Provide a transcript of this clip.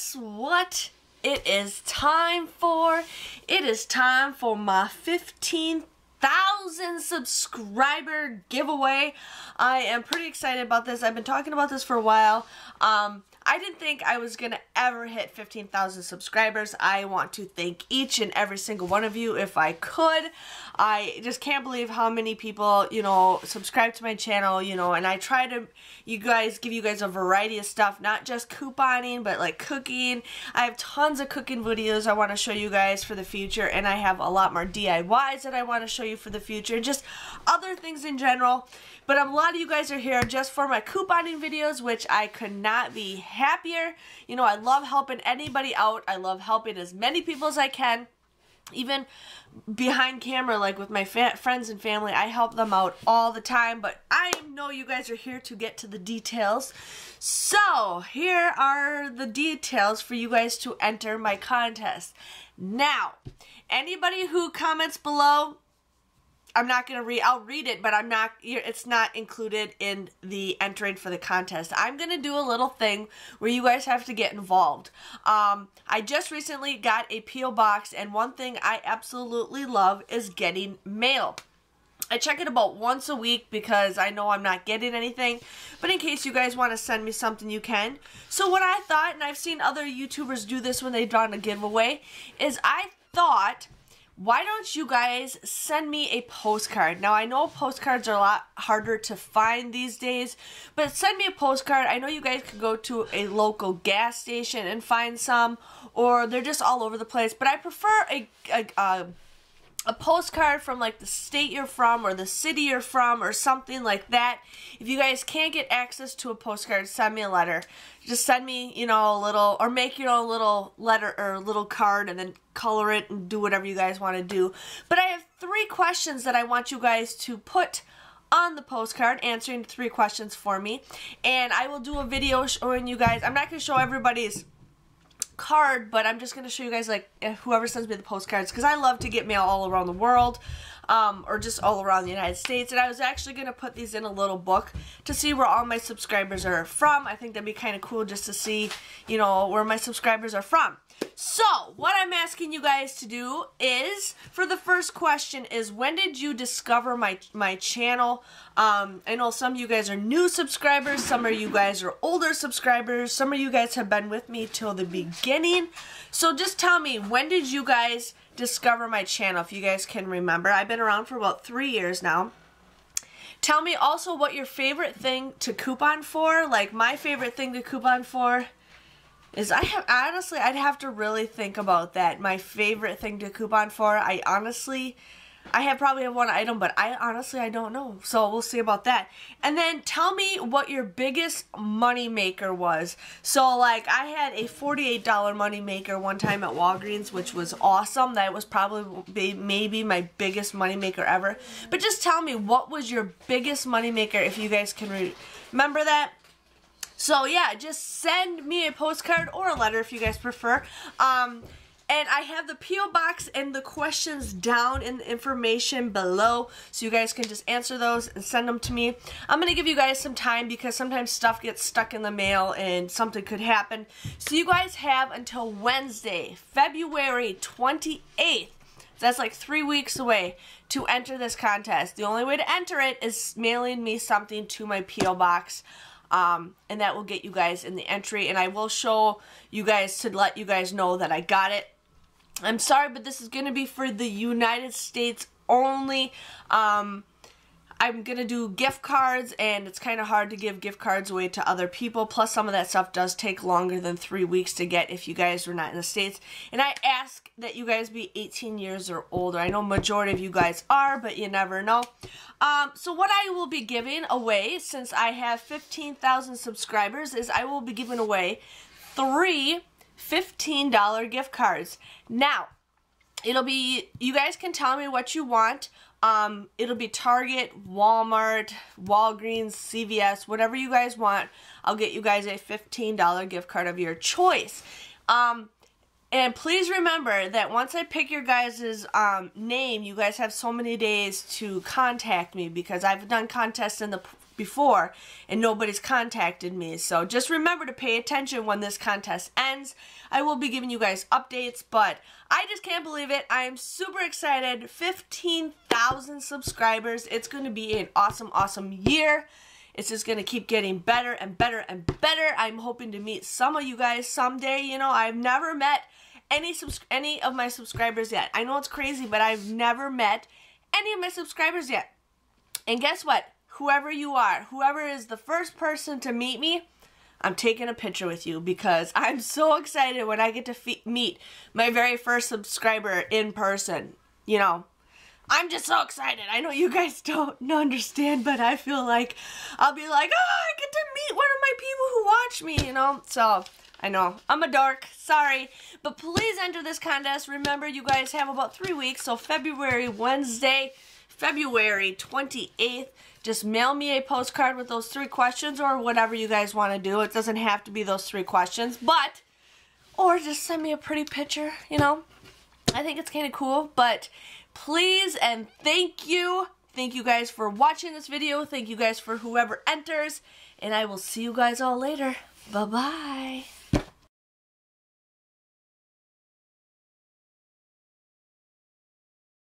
guess what it is time for? It is time for my 15,000 subscriber giveaway. I am pretty excited about this. I've been talking about this for a while. I didn't think I was going to ever hit 15,000 subscribers. I want to thank each and every single one of you if I could. I just can't believe how many people, subscribe to my channel, and I try to give you guys a variety of stuff, not just couponing, but like cooking. I have tons of cooking videos I want to show you guys for the future, and I have a lot more DIYs that I want to show you for the future, and just other things in general. But a lot of you guys are here just for my couponing videos, which I could not be happier. I love helping anybody out. I love helping as many people as I can. Even behind camera, like with my friends and family, I help them out all the time. But I know you guys are here to get to the details. So here are the details for you guys to enter my contest. Now, anybody who comments below, I'm not going to read, I'll read it, but it's not included in the entering for the contest. I'm going to do a little thing where you guys have to get involved. I just recently got a P.O. box, and one thing I absolutely love is getting mail. I check it about once a week because I know I'm not getting anything, but in case you guys want to send me something, you can. So what I thought, and I've seen other YouTubers do this when they've done a giveaway, is I thought, why don't you guys send me a postcard? Now, I know postcards are a lot harder to find these days, but send me a postcard. I know you guys can go to a local gas station and find some, or they're just all over the place, but I prefer a postcard from like the state you're from or the city you're from or something like that. If you guys can't get access to a postcard, send me a letter. Just send me, a little, or make your own little letter or little card and then color it and do whatever you guys want to do. But I have 3 questions that I want you guys to put on the postcard, answering 3 questions for me. And I will do a video showing you guys. I'm not going to show everybody's card, but I'm just going to show you guys, like, whoever sends me the postcards, because I love to get mail all around the world, or just all around the United States. And I was actually going to put these in a little book to see where all my subscribers are from. I think that'd be kind of cool just to see, where my subscribers are from. So, what I'm asking you guys to do is, for the first question is, when did you discover my channel? I know some of you guys are new subscribers, some of you guys are older subscribers, some of you guys have been with me till the beginning. So just tell me, when did you guys discover my channel, if you guys can remember? I've been around for about 3 years now. Tell me also what your favorite thing to coupon for. Like, my favorite thing to coupon for is, honestly, I'd have to really think about that. My favorite thing to coupon for, I probably have one item, but I don't know. So we'll see about that. And then tell me what your biggest money maker was. So, like, I had a $48 money maker one time at Walgreens, which was awesome. That was probably maybe my biggest money maker ever. But just tell me, what was your biggest money maker, if you guys can remember that. So yeah, just send me a postcard or a letter if you guys prefer. And I have the P.O. box and the questions down in the information below, so you guys can just answer those and send them to me. I'm going to give you guys some time because sometimes stuff gets stuck in the mail and something could happen. So you guys have until Wednesday, February 28th. That's like 3 weeks away to enter this contest. The only way to enter it is mailing me something to my P.O. box. And that will get you guys in the entry, and I will show you guys to let you guys know that I got it. I'm sorry, but this is going to be for the United States only. I'm going to do gift cards, and it's kind of hard to give gift cards away to other people. Plus, some of that stuff does take longer than 3 weeks to get if you guys are not in the States. And I ask that you guys be 18 years or older. I know majority of you guys are, but you never know. So what I will be giving away, since I have 15,000 subscribers, is I will be giving away 3 $15 gift cards. Now, it'll be, you guys can tell me what you want. It'll be Target, Walmart, Walgreens, CVS, whatever you guys want. I'll get you guys a $15 gift card of your choice. And please remember that once I pick your guys' name, you guys have so many days to contact me, because I've done contests in the before and nobody's contacted me. So just remember to pay attention when this contest ends. I will be giving you guys updates, but I just can't believe it. I am super excited. 15,000 subscribers. It's going to be an awesome, awesome year. It's just going to keep getting better and better and better. I'm hoping to meet some of you guys someday. You know, I've never met any of my subscribers yet. I know it's crazy, but I've never met any of my subscribers yet. And guess what? Whoever you are, whoever is the first person to meet me, I'm taking a picture with you, because I'm so excited when I get to meet my very first subscriber in person. You know, I'm just so excited. I know you guys don't understand, but I feel like I'll be like, oh, I get to meet one of my people who watch me, you know. So I know I'm a dork, sorry, but please enter this contest. Remember, you guys have about 3 weeks, so Wednesday, February 28th. Just mail me a postcard with those 3 questions, or whatever you guys want to do. It doesn't have to be those 3 questions, but, or just send me a pretty picture, you know. I think it's kind of cool, but please and thank you. Thank you guys for watching this video. Thank you guys for whoever enters, and I will see you guys all later. Bye-bye.